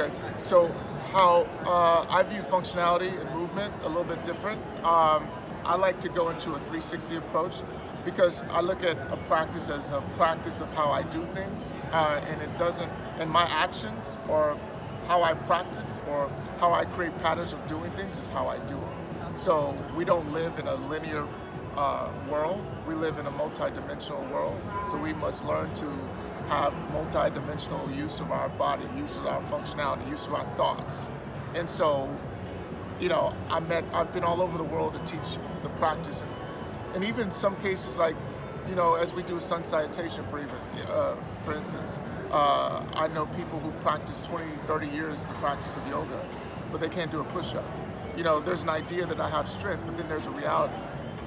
Okay, so how I view functionality and movement a little bit different. I like to go into a 360 approach because I look at a practice as a practice of how I do things, and it doesn't, and my actions or how I practice or how I create patterns of doing things is how I do them. So we don't live in a linear world. We live in a multi-dimensional world. So we must learn to have multi-dimensional use of our body, use of our functionality, use of our thoughts. And so, I've been all over the world to teach the practice, and even some cases like, as we do a sun salutation for instance, I know people who practice 20, 30 years the practice of yoga, but they can't do a push-up. There's an idea that I have strength, but then there's a reality.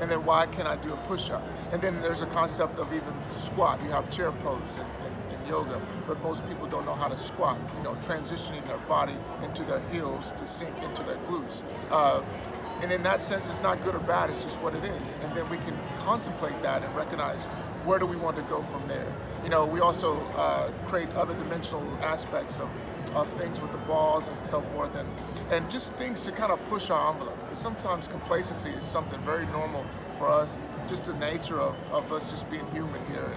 And then why can't I do a push-up? And then there's a concept of even squat. You have chair pose in yoga, but most people don't know how to squat, transitioning their body into their heels to sink into their glutes. And in that sense, it's not good or bad, it's just what it is. And then we can contemplate that and recognize where do we want to go from there. We also create other dimensional aspects of things with the balls and so forth, and just things to kind of push our envelope. Because sometimes complacency is something very normal for us, just the nature of us just being human here.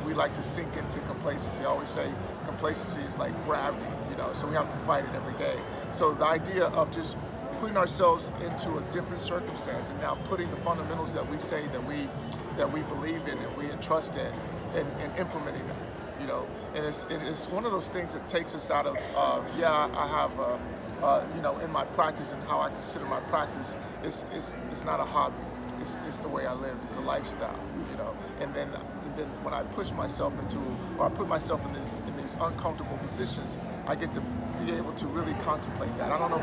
We like to sink into complacency. I always say complacency is like gravity, so we have to fight it every day. So the idea of just putting ourselves into a different circumstance and now putting the fundamentals that we say that we believe in and we entrust in and implementing that. And it's one of those things that takes us out of I have in my practice and how I consider my practice, it's not a hobby. It's the way I live. It's a lifestyle. And then when I push myself or I put myself in these uncomfortable positions, I get to be able to really contemplate that. I don't know.